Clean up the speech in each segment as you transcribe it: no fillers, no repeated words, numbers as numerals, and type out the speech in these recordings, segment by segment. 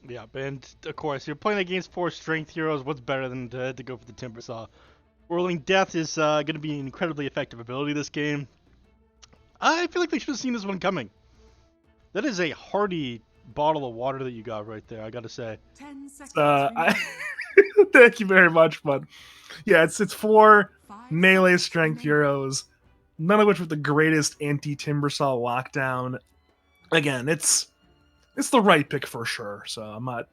Yeah, and of course, you're playing against 4 strength heroes. What's better than to go for the Timber Saw? Whirling Death is going to be an incredibly effective ability this game. I feel like they should have seen this one coming. That is a hearty bottle of water that you got right there, I gotta say. 10 seconds I, remaining. thank you very much, but yeah, it's four 5 melee seconds strength remaining. heroes, none of which with the greatest anti-Timbersaw lockdown. Again, it's the right pick for sure. So I'm not.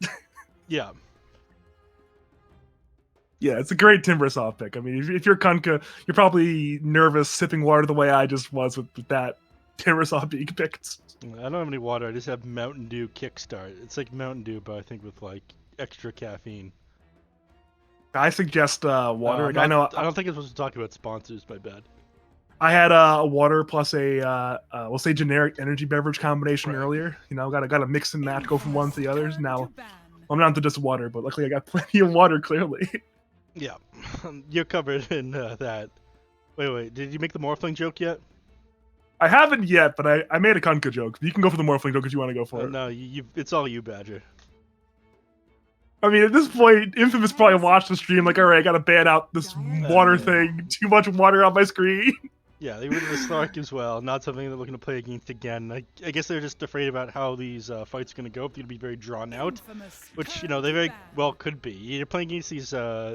Yeah. Yeah, it's a great Timbersaw pick. I mean, if you're Kunkka, you're probably nervous sipping water the way I just was with that Timbersaw being picked. I don't have any water, I just have Mountain Dew Kickstart. It's like Mountain Dew, but I think with like extra caffeine. I suggest water. I'm I not, know I don't think I'm supposed to talk about sponsors, my bad. I had a water plus a we'll say generic energy beverage combination Right. earlier. You know, gotta mix and match, go from one to the others. Turn Now to ban. I'm not into just water, but luckily I got plenty of water. Clearly, Yeah, you're covered in that. Wait, did you make the Morphling joke yet? I haven't yet, but I made a Kunkka joke. You can go for the Morphling joke if you want to go for it. No, it's all you, Badger. I mean, at this point, Infamous probably watched the stream like, all right, I gotta ban out this water Yeah. thing. Too much water on my screen. Yeah, they were the Slark as well. Not something they're looking to play against again. I guess they're just afraid about how these fights are going to go. If they're going to be very drawn out, Infamous. which, Turn they to very ban. well could be. You're playing against these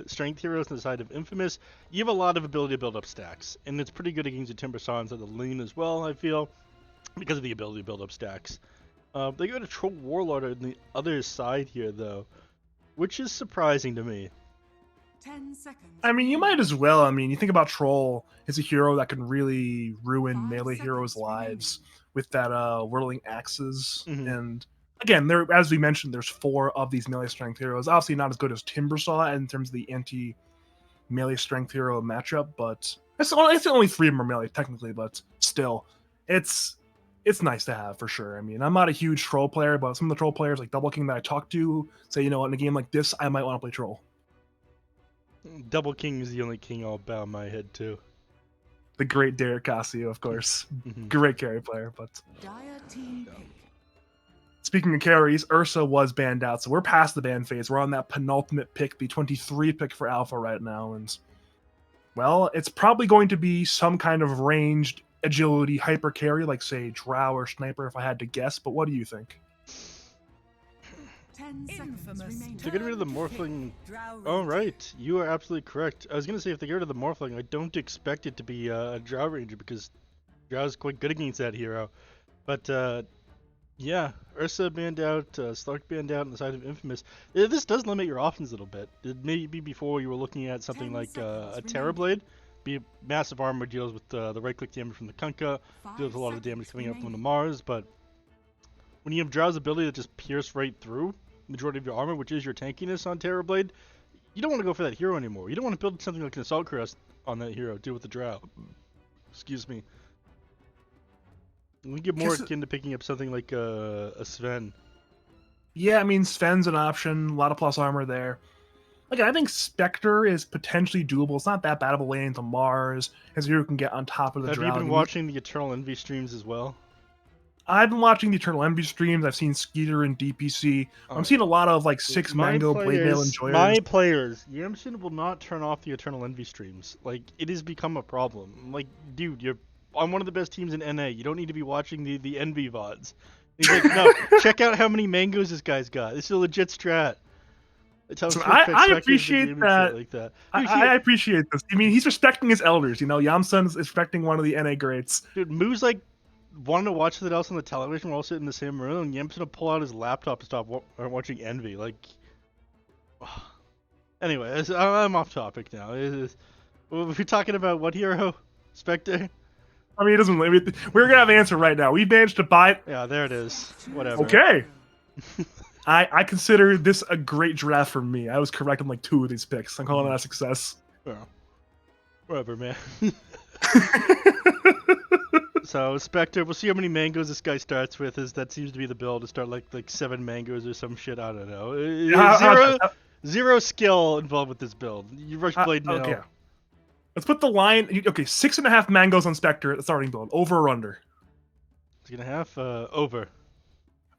strength heroes on the side of Infamous. You have a lot of ability to build up stacks, and it's pretty good against the Timber Saws of the lane as well, I feel, because of the ability to build up stacks. They got a Troll Warlord on the other side here, though, which is surprising to me. 10 seconds. I mean, you might as well. I mean, you think about Troll is a hero that can really ruin 5 melee heroes' seconds remaining. lives with that whirling axes. Mhm. And again, there, as we mentioned, there's 4 of these melee strength heroes. Obviously, not as good as Timbersaw in terms of the anti melee strength hero matchup, but it's only 3 of them are melee technically, but still, it's nice to have for sure. I mean, I'm not a huge Troll player, but some of the Troll players like Double King that I talk to say, you know, in a game like this, I might want to play Troll. Double King is the only king I'll bow my head to. The great Derek Casio, of course. Mhm. Great carry player. But Dire team pick. speaking of carries, Ursa was banned out, so we're past the ban phase. We're on that penultimate pick, the 23 pick for Alpha right now. And, well, it's probably going to be some kind of ranged agility hyper carry, like, say, Drow or Sniper, if I had to guess. But what do you think? 10 seconds remaining. If they get rid of the Morphling... Oh, right. You are absolutely correct. I was going to say, if they get rid of the Morphling, I don't expect it to be a Drow Ranger, because Drow is quite good against that hero. But, yeah, Ursa banned out, Slark banned out on the side of Infamous. This does limit your options a little bit. Maybe before you were looking at something 10 like a seconds Terrorblade. Be massive armor, deals with the right-click damage from the Kunkka, 5 deals with a lot of damage seconds coming up from the remaining. Mars, but when you have Drow's ability to just pierce right through majority of your armor, which is your tankiness on Terrorblade, you don't want to go for that hero anymore. You don't want to build something like an Assault Crest on that hero, deal with the Drow. Excuse me. We get more Guess akin to picking up something like a Sven. Yeah, I mean, Sven's an option. A lot of plus armor there. Again, I think Spectre is potentially doable. It's not that bad of a lane to Mars. As a hero can get on top of the Have Drow. you been watching the Eternal Envy streams as well? I've been watching the Eternal Envy streams. I've seen Skeeter and DPC. I'm seeing a lot of like 6 Mango Blade Mail enjoyers. My players, Yamson will not turn off the Eternal Envy streams. Like, it has become a problem. Like, dude, you're on one of the best teams in NA. You don't need to be watching the Envy VODs. He's like, no, check out how many mangoes this guy's got. This is a legit strat. It's how So Swift I picks appreciate the game and shit that. like that. I appreciate this. I mean, he's respecting his elders. You know, Yamsun's respecting one of the NA greats. Dude, Moo's like wanting to watch something else on the television. We're all sitting in the same room, and Yam's gonna pull out his laptop to stop watching Envy. Like, anyway, I'm off topic now. We're talking about what hero? Spectre? I mean, it doesn't. I mean, we're gonna have an answer right now. We managed to buy it. Yeah, there it is. Whatever. Okay. I consider this a great draft for me. I was correct on like 2 of these picks. I'm calling that a success. Well, whatever, man. So Spectre, we'll see how many mangoes this guy starts with. That seems to be the build, to start like 7 mangoes or some shit. I don't know. Zero skill involved with this build. You rush blade now. Okay. Let's put the line. Okay, 6.5 mangoes on Spectre at the starting build. Over or under? 6.5 over.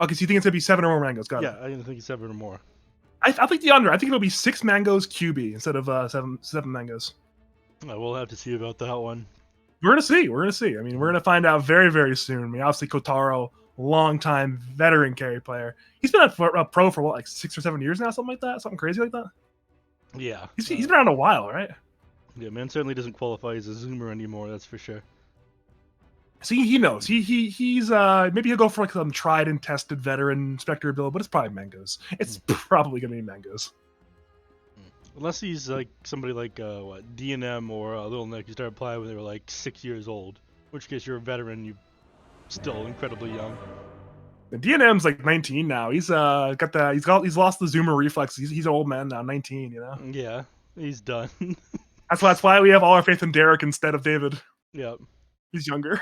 Okay, so you think it's gonna be 7 or more mangoes? Got Yeah, it. I think it's 7 or more. I think the under. I think it'll be 6 mangoes QB instead of seven mangoes. We'll have to see about that one. We're gonna see. We're gonna see. I mean, we're gonna find out very, very soon. I mean, obviously Kotaro, long-time veteran carry player. He's been a pro for what, like 6 or 7 years now, something like that, something crazy like that. Yeah. He's been around a while, right? Yeah, man certainly doesn't qualify as a zoomer anymore, that's for sure. So he knows. He's maybe he'll go for like some tried and tested veteran Spectre build, but it's probably mangoes. It's probably gonna be mangoes. Unless he's like somebody like what, D&M or Little Nick who started playing when they were like 6 years old. In which case you're a veteran, you're still incredibly young. The DNM's like 19 now. He's lost the zoomer reflex. He's an old man now, 19. You know. Yeah, he's done. That's why we have all our faith in Derek instead of David. Yeah. He's younger.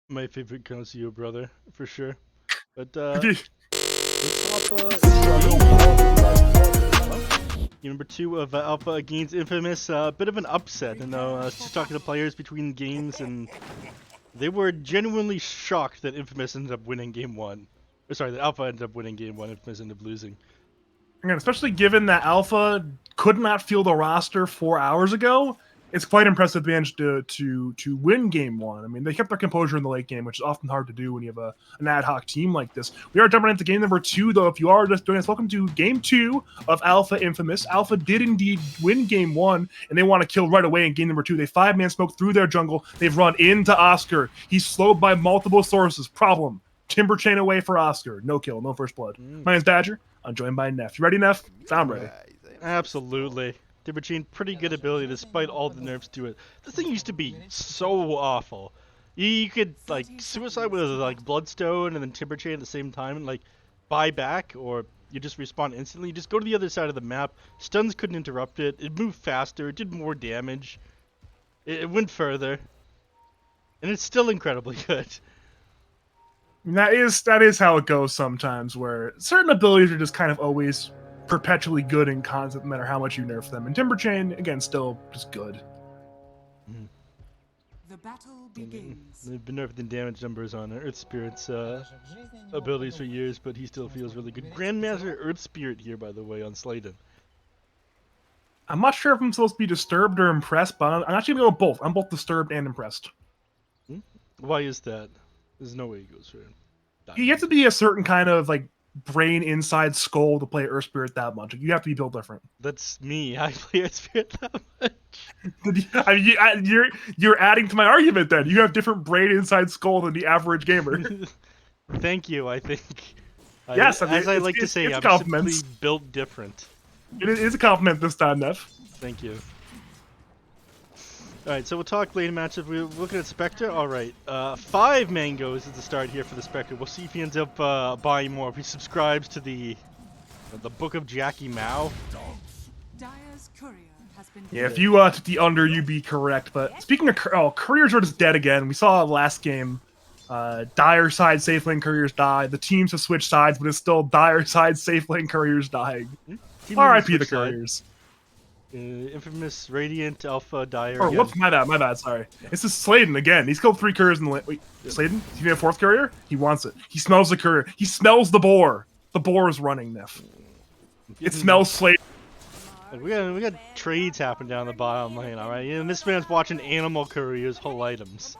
My favorite Konosuba brother, for sure. But number 2 of Alpha against Infamous, a bit of an upset. And just talking to players between games, and they were genuinely shocked that Infamous ended up winning game 1. Or sorry, that Alpha ended up winning game 1. Infamous ended up losing. Again, especially given that Alpha could not field a roster 4 hours ago, it's quite impressive they managed to win game 1. I mean, they kept their composure in the late game, which is often hard to do when you have an ad hoc team like this. We are jumping into game number 2, though. If you are just doing this, welcome to game 2 of Alpha Infamous. Alpha did indeed win game 1, and they want to kill right away in game number 2. They 5-man smoke through their jungle. They've run into Oscar. He's slowed by multiple sources. Problem. Timber chain away for Oscar. No kill, no first blood. My name's Badger. I'm joined by Neph. You ready, Neph? I'm ready. Absolutely. Timber chain, pretty good ability despite all the nerfs to it. This thing used to be so awful. You could like suicide with like Bloodstone and then Timber chain at the same time and like buy back, or you just respawn instantly. You just go to the other side of the map. Stuns couldn't interrupt it. It moved faster. It did more damage. It went further, and it's still incredibly good. That is how it goes sometimes, where certain abilities are just kind of always perpetually good in concept, no matter how much you nerf them. And Timber Chain, again, still just good. The battle begins. They've been nerfed in damage numbers on Earth Spirit's abilities for years, but he still feels really good. Grandmaster Earth Spirit here, by the way, on Sladen. I'm not sure if I'm supposed to be disturbed or impressed, but I'm actually going to go both. I'm both disturbed and impressed. Why is that? There's no way he goes for it. You have to be a certain kind of like brain inside skull to play Earth Spirit that much. You have to be built different. That's me. I play Earth Spirit that much. I mean, you're adding to my argument then. You have different brain inside skull than the average gamer. Thank you, I think. Yes, as I like to say, I'm simply built different. It is a compliment this time, Neff. Thank you. Alright, so we'll talk lane matchup. We're looking at Spectre. Alright, 5 mangoes at the start here for the Spectre. We'll see if he ends up buying more. If he subscribes to the Book of Jackie Mao. Dyer's courier has been. Yeah, if you took the under, you'd be correct. But speaking of couriers are just dead again. We saw last game. Dire side safe lane couriers die. The teams have switched sides, but it's still dire side safe lane couriers dying. R.I.P. the couriers. Infamous Radiant Alpha Dire. Oh, whoops, my bad, sorry. This is Sladen again. He's killed 3 couriers in the lane. Wait, Sladen? Does he need a 4th courier? He wants it. He smells the courier. He smells the boar. The boar is running, Neff. It smells Sladen. We got trades happening down the bottom lane, alright? And this man's watching animal couriers hull items.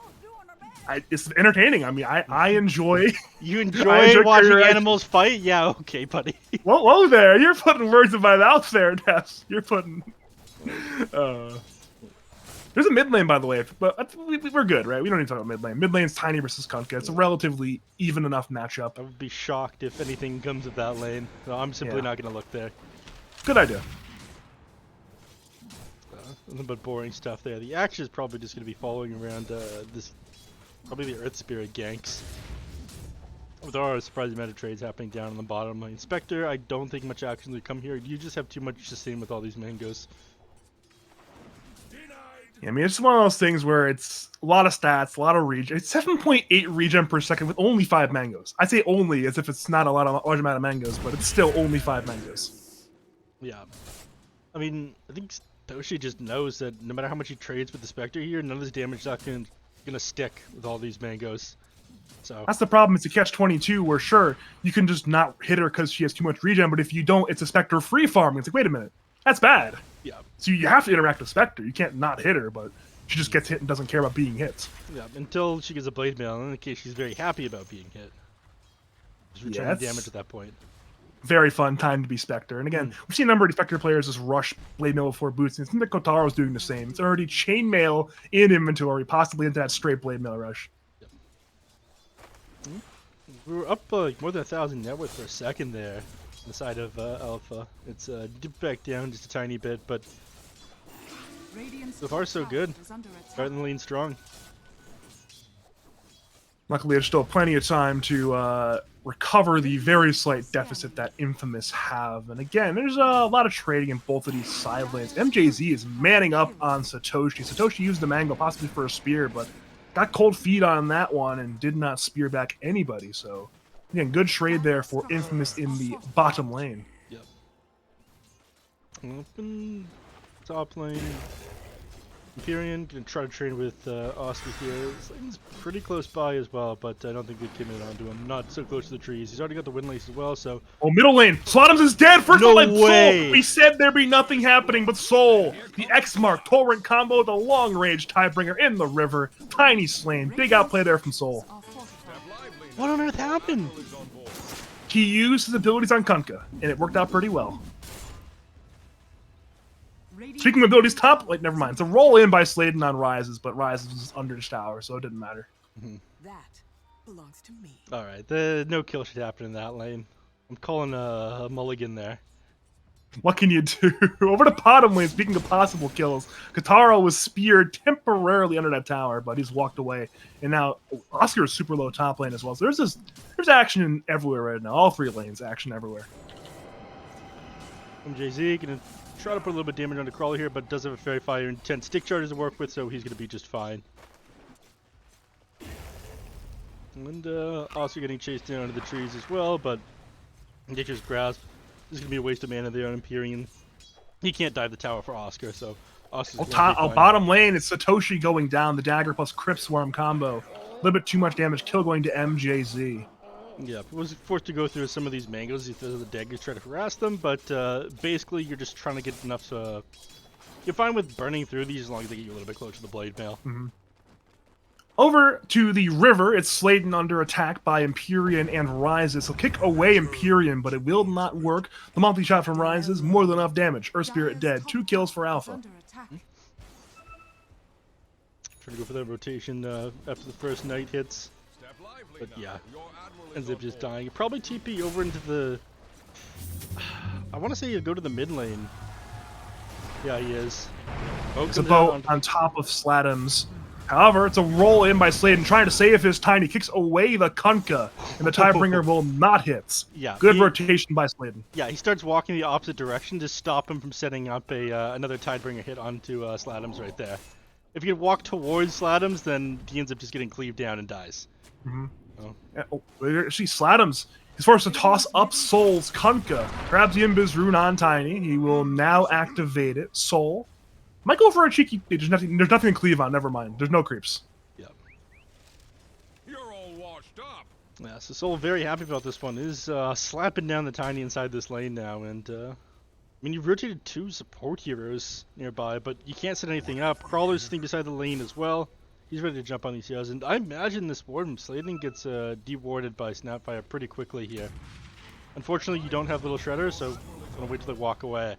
It's entertaining. I mean, I enjoy. You enjoy watching animals fight? Yeah, okay, buddy. Whoa there! You're putting words in my mouth there, Ness. You're putting. There's a mid lane, by the way, but we're good, right? We don't need to talk about mid lane. Mid lane's Tiny versus Kunkka. It's a relatively even enough matchup. I would be shocked if anything comes of that lane. No, I'm simply not going to look there. Good idea. Nothing but boring stuff there. The action is probably just going to be following around probably the Earth Spirit ganks. There are a surprising amount of trades happening down on the bottom lane. Spectre, I don't think much action will come here. You just have too much sustain with all these mangoes. Yeah, I mean, it's one of those things where it's a lot of stats, a lot of regen. It's 7.8 regen per second with only 5 mangoes. I say only as if it's not a large amount of mangoes, but it's still only 5 mangoes. Yeah. I mean, I think Toshi just knows that no matter how much he trades with the Spectre here, none of his damage is not gonna stick with all these mangoes. So that's the problem. It's a catch-22 where sure you can just not hit her because she has too much regen, but if you don't, it's a Spectre free farming. It's like, wait a minute, that's bad. yeah, So you have to interact with Spectre. You can't not hit her, but she just gets hit and doesn't care about being hit. yeah. Until she gets a blade mail, in the case she's very happy about being hit. Just returning damage at that point. Very fun time to be Spectre. And again, we've seen a number of Spectre players just rush blade mail before boots, and it seems like Kotaro's doing the same. It's already chainmail in inventory, possibly into that straight blade mail rush. We were up more than 1,000 net worth for a second there on the side of Alpha. It's dipped back down just a tiny bit, but so far so good. Starting the lane strong. Luckily, there's still plenty of time to recover the very slight deficit that Infamous have. And again, there's a lot of trading in both of these side lanes. MJZ is manning up on Satoshi. Satoshi used the mango possibly for a spear, but got cold feet on that one and did not spear back anybody. So, again, good trade there for Infamous in the bottom lane. Yep. Open top lane. Empyrean gonna try to trade with Oscar here. This lane's pretty close by as well, but I don't think they came in onto him. Not so close to the trees. He's already got the windlace as well, so... Oh, middle lane. Slotums is dead. First No line, way. Soul. We said there'd be nothing happening, but Soul. The X-Mark Torrent combo, the long-range Tiebringer in the river. Tiny slain. Big outplay there from Soul. What on earth happened? He used his abilities on Kunkka, and it worked out pretty well. Speaking of abilities, top... Wait, never mind. It's a roll in by Sladen on Rises, but Rises was under the tower, so it didn't matter. That belongs to me. Alright, the no kill should happen in that lane. I'm calling a mulligan there. What can you do? Over to bottom lane, speaking of possible kills, Kataro was speared temporarily under that tower, but he's walked away. And now Oscar is super low top lane as well. So there's action everywhere right now. All three lanes, action everywhere. MJZ gonna try to put a little bit of damage on the crawler here, but does have a very fire intense stick charges to work with, so he's gonna be just fine. And Oscar getting chased down into the trees as well, but Nature's Grasp is gonna be a waste of mana there on Empyrean. He can't dive the tower for Oscar, so Oscar's Bottom lane, it's Satoshi going down, the dagger plus Crypt Swarm combo. A little bit too much damage, kill going to MJZ. Yeah, was forced to go through some of these mangoes because the daggers try to harass them, but basically you're just trying to get enough so you're fine with burning through these as long as they get you a little bit closer to the blade mail. Over to the river, it's Sladen under attack by Empyrean and Rises. He'll kick away Empyrean, but it will not work. The multi-shot from Rises, more than enough damage. Earth Spirit dead, 2 kills for Alpha. Trying to go for that rotation after the first night hits. But yeah, ends up just dying. Probably TP over into the... I want to say you go to the mid lane. Yeah, he is. It's a boat on top of Slatums. However, it's a roll in by Sladen, trying to save his tiny. Kicks away the Kunkka, and the Tiebringer will not hit. Yeah, good rotation by Sladen. Yeah, he starts walking the opposite direction to stop him from setting up another Tiebringer hit onto Slatums right there. If you walk towards Slatums, then he ends up just getting cleaved down and dies. See, Slatums is forced to toss up Soul's Kunkka. Grabs the Invis rune on Tiny. He will now activate it. Soul might go for a cheeky. There's nothing to cleave on. Never mind. There's no creeps. Yep. You're all washed up. Yeah, so Soul very happy about this one. Is slapping down the Tiny inside this lane now, and I mean, you've rotated 2 support heroes nearby, but you can't set anything up. Crawler's sitting beside the lane as well. He's ready to jump on these heroes, and I imagine this ward from Sladen gets dewarded by Snapfire pretty quickly here. Unfortunately, you don't have Little Shredder, so I'm gonna wait till they walk away.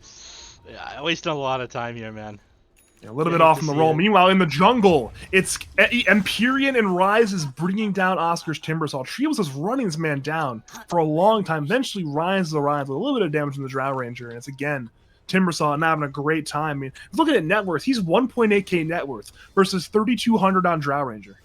Yeah, I wasted a lot of time here, man. Yeah, a little bit off in the roll. Meanwhile, in the jungle, it's Empyrean and Rise is bringing down Oscar's Timbersaw. Trios is running this man down for a long time. Eventually, Rise arrives with a little bit of damage from the Drow Ranger, and it's again Timbersaw not having a great time. I mean, looking at net worth, he's 1.8k net worth versus 3,200 on Drow Ranger.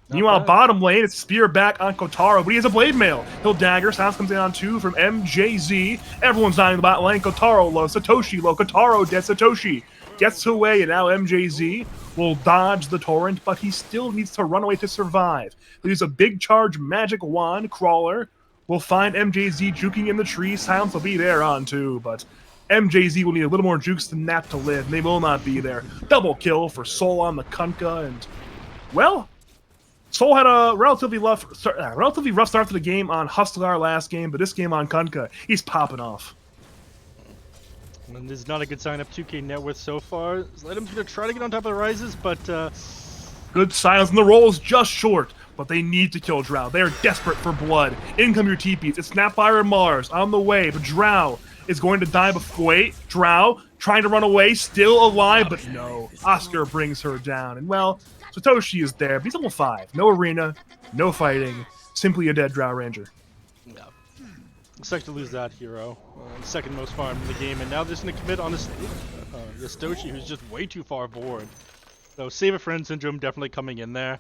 Meanwhile, bottom lane, it's Spear back on Kotaro, but he has a Blade Mail. He'll dagger. Sounds comes in on 2 from MJZ. Everyone's dying in the bottom lane. Kotaro low, Satoshi low. Kotaro dead. Satoshi gets away, and now MJZ will dodge the torrent, but he still needs to run away to survive. He'll use a big charge magic wand. Crawler will find MJZ juking in the tree. Silence will be there on 2, but MJZ will need a little more jukes than that to live. They will not be there. Double kill for Soul on the Kunkka, and Well, Soul had a relatively rough start to the game on Hustler last game, but this game on Kunkka, he's popping off. And this is not a good sign up 2K net worth so far. Sledum's going to try to get on top of the Rises, but... Good silence, and the roll is just short, but they need to kill Drow. They are desperate for blood. In come your TPs. It's Snapfire and Mars on the way, but Drow is going to die before... Wait, Drow trying to run away, still alive, but no. Oscar brings her down, and well, Satoshi is there, but he's level 5. No arena, no fighting, simply a dead Drow Ranger. Yeah. Expect to lose that hero. Second most farm in the game, and now they're just going to commit on this Satoshi, who's just way too far forward. So Save a Friend Syndrome definitely coming in there.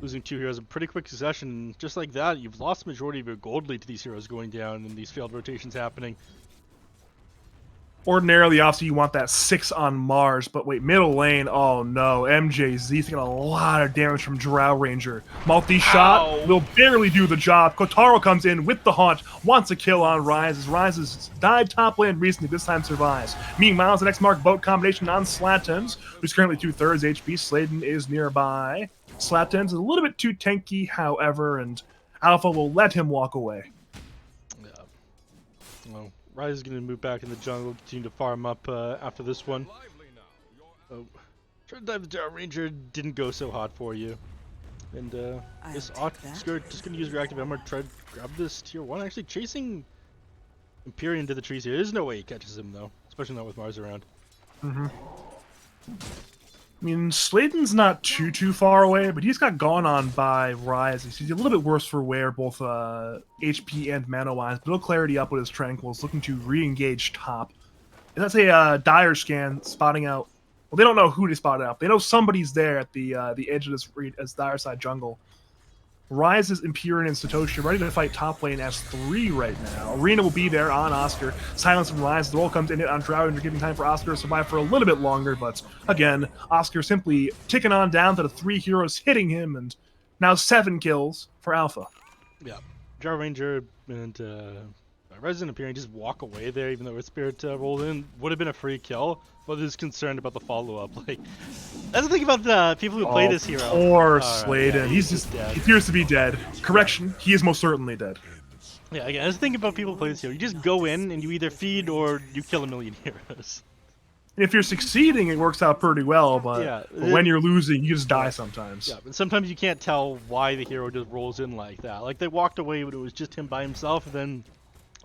Losing 2 heroes in pretty quick succession. Just like that, you've lost the majority of your gold lead to these heroes going down and these failed rotations happening. Ordinarily, obviously, you want that 6 on Mars, but wait, middle lane, oh no, MJZ taking a lot of damage from Drow Ranger. Multi-shot will barely do the job. Kotaro comes in with the haunt, wants a kill on Rise. Rise has died top lane recently, this time survives. Meanwhile, the next mark boat combination on Slatens, who's currently 2/3 HP. Sladen is nearby. Slatens is a little bit too tanky, however, and Alpha will let him walk away. Yeah. Well, Rise is going to move back in the jungle, continue to farm up after this one. Oh, trying to dive the Drow Ranger didn't go so hot for you. And this Oscar just going to use reactive armor to try to grab this tier 1. Actually chasing Empyrean to the trees here. There's no way he catches him though, especially not with Mars around. I mean, Sladen's not too far away, but he's got gone on by Rise. He's a little bit worse for wear, both HP and mana-wise. But no clarity up with his Tranquils, looking to re-engage top. And that's a dire scan spotting out. Well, they don't know who they spotted out. They know somebody's there at the edge of this dire side jungle. Rise's Empyrean and Satoshi ready to fight top lane as 3 right now. Arena will be there on Oscar. Silence from Rise. The roll comes in it on Drow, and you're giving time for Oscar to survive for a little bit longer. But again, Oscar simply ticking on down to the 3 heroes hitting him, and now 7 kills for Alpha. Yeah. Drow Ranger and Resident Empyrean just walk away there, even though Earth Spirit rolled in. Would have been a free kill, but is concerned about the follow-up. Like, that's the thing about the people who play this hero. Poor Sladen. Yeah, he's just dead. He appears to be dead. Correction, he is most certainly dead. Yeah, again, that's the thing about people who play this hero. You just go in and you either feed or you kill a million heroes. And if you're succeeding, it works out pretty well, but when you're losing, you just die sometimes. Yeah, but sometimes you can't tell why the hero just rolls in like that. Like, they walked away when it was just him by himself, and then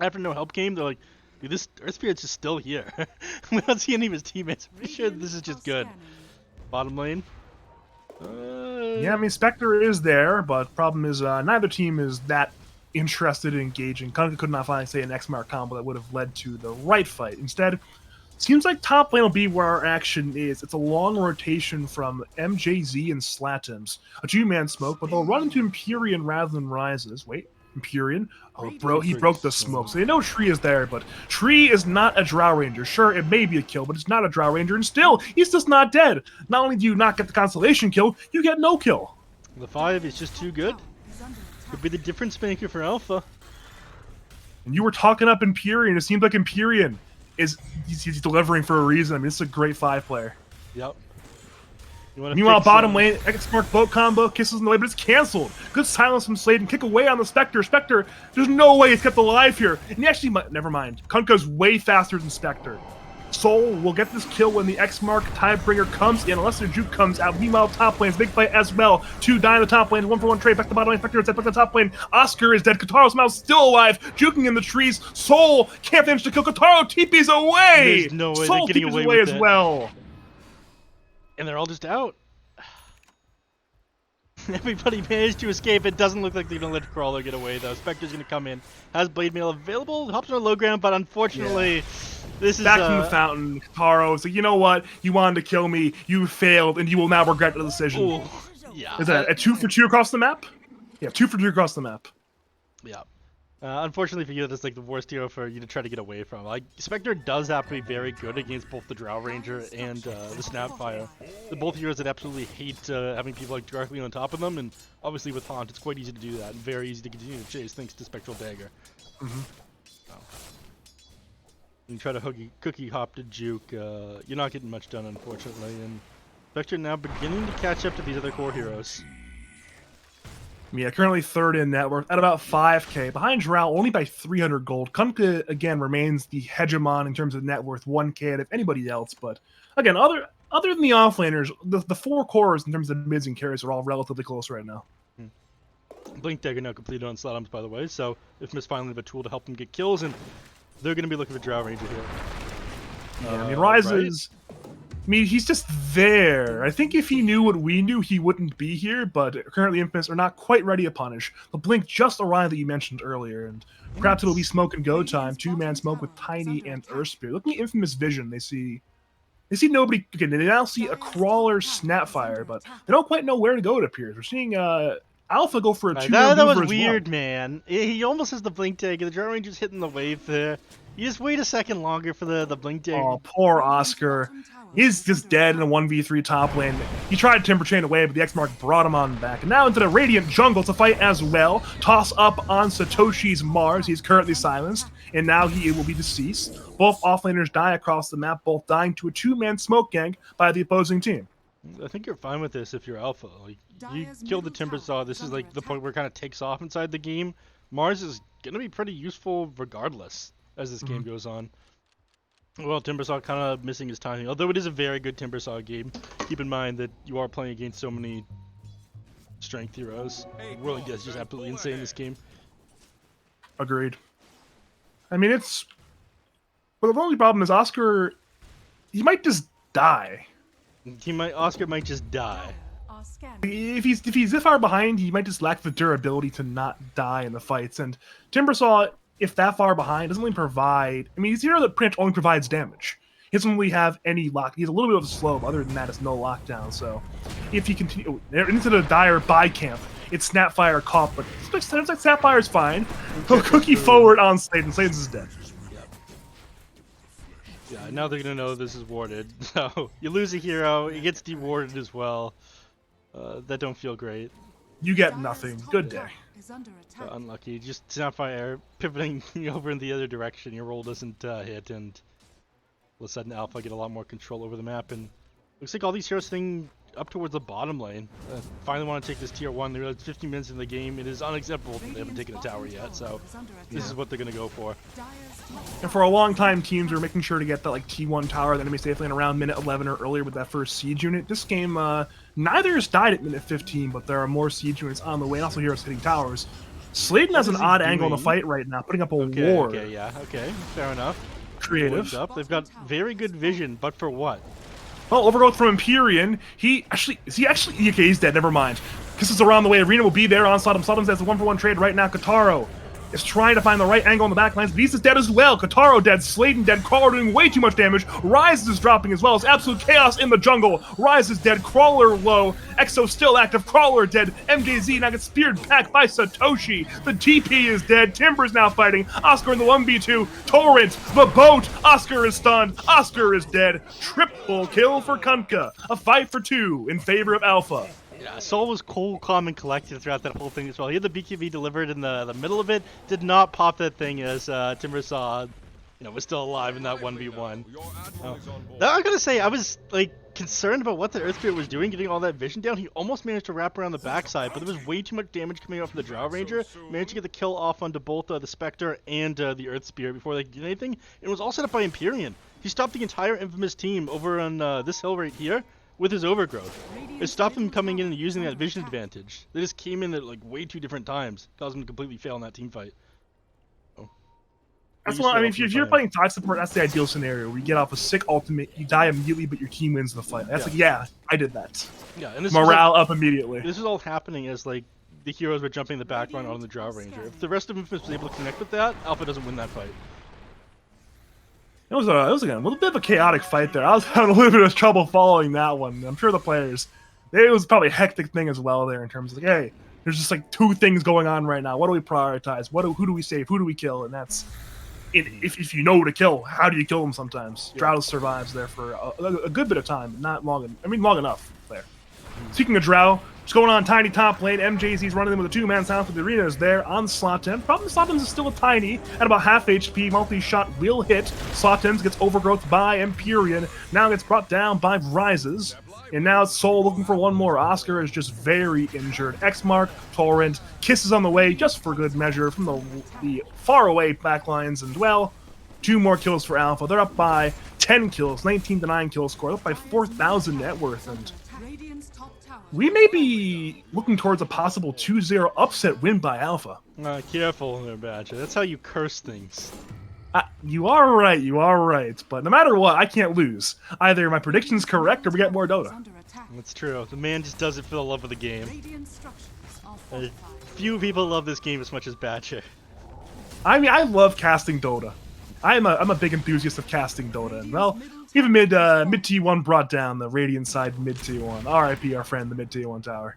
after no help came, they're like, dude, this Earth Spirit's just still here. We don't see any of his teammates. I'm pretty sure this is just good. Bottom lane. Yeah, I mean, Spectre is there, but problem is neither team is that interested in engaging. Kunkka could not find, say, an X-Mark combo that would have led to the right fight. Instead, seems like top lane will be where our action is. It's a long rotation from MJZ and Slatums. A 2-man smoke, but they'll run into Empyrean rather than Rises. Wait. Empyrean? Oh, bro, he broke the smoke. So they know Tree is there, but Tree is not a Drow Ranger. Sure, it may be a kill, but it's not a Drow Ranger, and still, he's just not dead. Not only do you not get the Constellation kill, you get no kill. The 5 is just too good. Could be the difference maker for Alpha. And you were talking up Empyrean. It seems like Empyrean is he's delivering for a reason. I mean, it's a great 5 player. Yep. Meanwhile, bottom lane, X-Mark boat combo, kisses in the way, but it's canceled. Good silence from Sladen, kick away on the Spectre. Spectre, there's no way he's kept alive here. And he actually, never mind. Kunkka's way faster than Spectre. Soul will get this kill when the X-Mark Tidebringer comes in, unless their juke comes out. Meanwhile, top lane's big fight as well. 2 die in the top lane, 1-for-1 trade, back to bottom lane, Spectre is dead, back to the top lane. Oscar is dead, Kataro's mouse still alive, juking in the trees. Soul can't manage to kill Kataro, TP's away! There's no way Soul they're getting TP's away with as it. well. And they're all just out. Everybody managed to escape. It doesn't look like they're going to let Crawler get away, though. Spectre's going to come in. Has Blade Mail available. Hops on a low ground, but unfortunately, this is... Back from the fountain, Kataro. So, you know what? You wanted to kill me. You failed, and you will now regret the decision. Ooh, yeah. Is that a 2-for-2 across the map? Yeah, 2-for-2 across the map. Yeah. Unfortunately for you, that's like the worst hero for you to try to get away from. Like, Spectre does have to be very good against both the Drow Ranger and the Snapfire. They're both heroes that absolutely hate having people like directly on top of them, and obviously with Haunt, it's quite easy to do that, and very easy to continue to chase thanks to Spectral Dagger. So, you try to cookie hop to juke, you're not getting much done, unfortunately, and Spectre now beginning to catch up to these other core heroes. Yeah, currently third in net worth at about 5k. Behind Drow only by 300 gold. Kunkka, again, remains the hegemon in terms of net worth, 1k out of anybody else. But again, other than the offlaners, the four cores in terms of mids and carries are all relatively close right now. Blink Dagger now completed on Slatoms, by the way, so Infamous finally have a tool to help them get kills, and they're going to be looking for Drow Ranger here. Yeah, I mean, Rise is... I mean, he's just there. I think if he knew what we knew, he wouldn't be here, but currently Infamous are not quite ready to punish. The Blink just arrived that you mentioned earlier, and perhaps it'll be smoke and go time. Two-man smoke with Tiny and Earthspear. Looking at Infamous Vision, they see nobody... Okay, they now see a Crawler Snapfire, but they don't quite know where to go, it appears. We're seeing Alpha go for a two-man That was mover as weird, well. Man. He almost has the Blink Dagger. The Drow Ranger's hitting the wave there. You just wait a second longer for the Blink Dagger. Oh, poor Oscar. He's just dead in a 1v3 top lane. He tried Timber Chain away, but the X-Mark brought him on back. And now into the Radiant Jungle to fight as well. Toss up on Satoshi's Mars. He's currently silenced, and now he will be deceased. Both offlaners die across the map, both dying to a two-man smoke gank by the opposing team. I think you're fine with this if you're Alpha. Like, you killed the Timbersaw. This is like the point where it kind of takes off inside the game. Mars is going to be pretty useful regardless as this game goes on. Well, Timbersaw kind of missing his timing, although it is a very good Timbersaw game. Keep in mind that you are playing against so many strength heroes. Whirling Death is just absolutely insane in this game. Agreed. I mean, it's... Well, the only problem is Oscar... He might just die. Oscar might just die. If he's this far behind, he might just lack the durability to not die in the fights. And Timbersaw, if that far behind, doesn't really provide... I mean, he's a hero that pretty much only provides damage. He doesn't really have any lock. He's a little bit of a slow, but other than that, it's no lockdown. So if he continue into the Dire buy camp, it's Snapfire caught, but it sounds like Snapfire's fine. He'll cookie forward on Sladen. Sladen's is dead. Yeah, now they're gonna know this is warded. So you lose a hero, it gets dewarded as well. That don't feel great. You get nothing. Good day. Unlucky. Just Snapfire pivoting over in the other direction. Your roll doesn't hit, and all of a sudden Alpha get a lot more control over the map. And looks like all these heroes sitting up towards the bottom lane. Finally want to take this tier 1. They realize 15 minutes in the game. It is unacceptable that they haven't taken a tower yet. So this is what they're gonna go for. And for a long time, teams were making sure to get that like T1 tower, the enemy safe lane around minute 11 or earlier with that first siege unit. This game, neither has died at minute 15, but there are more siege units on the way, and also heroes hitting towers. Sladen has an odd angle in the fight right now, putting up a ward. Okay, fair enough. Creative. Up. They've got very good vision, but for what? Well, overgrowth from Empyrean. He's dead, never mind. Kisses around the way, Arena will be there on Sodom. Sodom's has a 1-for-1 trade right now. Kataro is trying to find the right angle on the back lines, but he's dead as well. Kataro dead, Sladen dead, Crawler doing way too much damage. Rise is dropping as well. It's absolute chaos in the jungle. Rise is dead, Crawler low, Exo still active, Crawler dead, MJZ now gets speared back by Satoshi. The TP is dead, Timber's now fighting, Oscar in the 1v2, Torrent, the boat, Oscar is stunned, Oscar is dead. Triple kill for Kunkka. A fight for 2 in favor of Alpha. Yeah, Soul was cool, calm, and collected throughout that whole thing as well. He had the BKB delivered in the middle of it. Did not pop that thing as Timbersaw, was still alive in that 1v1. Now, I gotta say, I was like concerned about what the Earthspirit was doing, getting all that vision down. He almost managed to wrap around the backside, but there was way too much damage coming out from the Drow Ranger. Managed to get the kill off onto both the Spectre and the Earthspirit before they did anything. It was all set up by Empyrean. He stopped the entire Infamous team over on this hill right here with his overgrowth. It stopped them coming in and using that vision advantage. They just came in at like way too different times, caused them to completely fail in that team fight. That's why, I mean, if you're playing side support, that's the ideal scenario where you get off a sick ultimate, you die immediately, but your team wins the fight. That's I did that. Yeah, and this morale up immediately. This is all happening as like the heroes were jumping in the background on the Drow Ranger. If the rest of Infamous was able to connect with that, Alpha doesn't win that fight. It was again, a little bit of a chaotic fight there. I was having a little bit of trouble following that one. I'm sure the players, it was probably a hectic thing as well there in terms of like, hey, there's just like 2 things going on right now. What do we prioritize? Who do we save? Who do we kill? And that's, if you know to kill, how do you kill them sometimes? Drow survives there for a good bit of time, not long. I mean, long enough there. Speaking of Drow, What's going on, Tiny top lane? MJZ's running in with a two-man south, with the arena is there on slot 10. Problem slot 10 is still a Tiny at about half HP. Multi-shot will hit. Slot 10 gets overgrowth by Empyrean. Now gets brought down by Rises. And now it's Soul looking for one more. Oscar is just very injured. X-Mark, Torrent, Kisses on the way just for good measure from the far-away backlines. And, well, 2 more kills for Alpha. They're up by 10 kills, 19-9 kill score, up by 4,000 net worth. And we may be looking towards a possible 2-0 upset win by Alpha. Careful there, Badger. That's how you curse things. You are right. But no matter what, I can't lose. Either my prediction's correct or we get more Dota. That's true. The man just does it for the love of the game. Few people love this game as much as Badger. I mean, I love casting Dota. I'm a big enthusiast of casting Dota. And, well, even mid T1 brought down the Radiant side mid T1. RIP our friend, the mid T1 tower.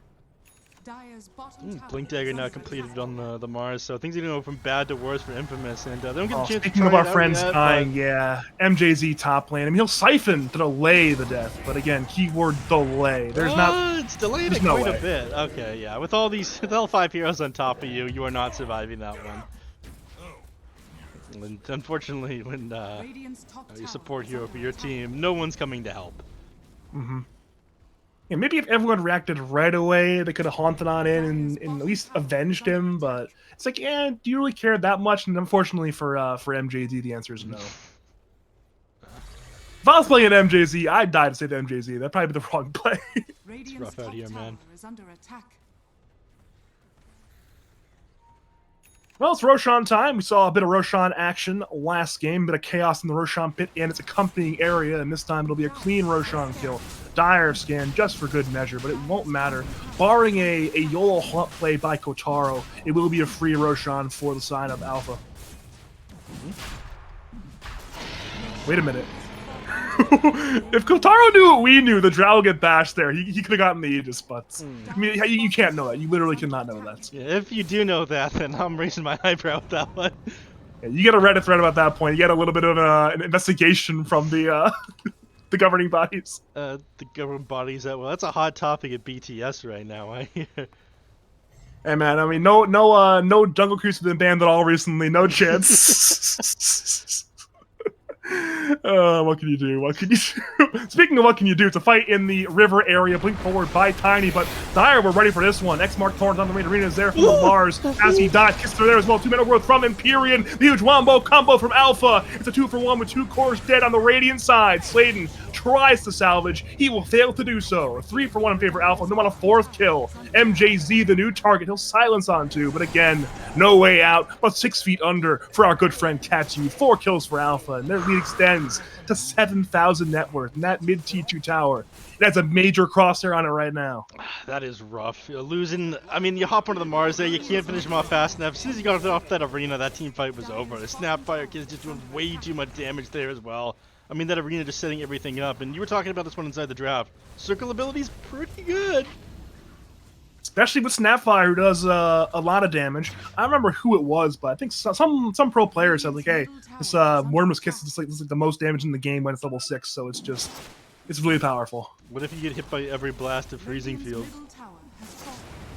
Blink Dagger now completed on the Mars, so things are going to go from bad to worse for Infamous, and they don't get a chance to speaking try of our it out friends yet, dying, but... yeah, MJZ top lane. I mean, he'll siphon to delay the death, but again, keyword delay. It's delayed it no quite way. a bit. Okay, yeah, with all 5 heroes on top of you, you are not surviving that one. And unfortunately, when you support hero for your team, no one's coming to help. Yeah, maybe if everyone reacted right away, they could have haunted on in and at least avenged him, but it's like, do you really care that much? And unfortunately for MJZ, the answer is no. If I was playing an MJZ, I'd die to save the MJZ. That'd probably be the wrong play. It's rough out here, man. Well, it's Roshan time. We saw a bit of Roshan action last game, a bit of chaos in the Roshan pit and its accompanying area, and this time it'll be a clean Roshan kill. Dire scan just for good measure, but it won't matter. Barring a YOLO hunt play by Kotaro, it will be a free Roshan for the side of Alpha. Wait a minute. If Kotaro knew what we knew, the Drow would get bashed there. He could have gotten the Aegis, but I mean, you can't know that. You literally cannot know that. Yeah, if you do know that, then I'm raising my eyebrow at that one. Yeah, you get a Reddit thread about that point. You get a little bit of an investigation from the the governing bodies. The governing bodies, well, that's a hot topic at BTS right now. I hear. Hey man, I mean, no Jungle Cruise have been banned at all recently. No chance. What can you do? What can you do? Speaking of what can you do, it's a fight in the river area. Blink forward by Tiny, but Dire, we're ready for this one. X-Mark Torrent on the main arena is there from the Mars as he dies. Kiss through there as well. 2 minute growth from Empyrean. The huge wombo combo from Alpha. It's a 2-for-1 with 2 cores dead on the Radiant side. Sladen tries to salvage. He will fail to do so. 3-for-1 in favor of Alpha. No on a 4th kill. MJZ, the new target. He'll silence on 2, but again, no way out. But 6 feet under for our good friend Katsu. 4 kills for Alpha, and their lead extends to 7,000 net worth. And that mid T2 tower, it has a major crosshair on it right now. That is rough. You're losing. I mean, you hop onto the Mars there, you can't finish him off fast enough. As soon as you got off that arena, that team fight was over. The Snapfire Kid's just doing way too much damage there as well. I mean, that arena just setting everything up. And you were talking about this one inside the draft. Circle ability's pretty good. Especially with Snapfire, who does a lot of damage. I don't remember who it was, but I think some pro players said, like, hey, this Wormless Kiss is like the most damage in the game when it's level 6, so it's really powerful. What if you get hit by every blast of Freezing Field?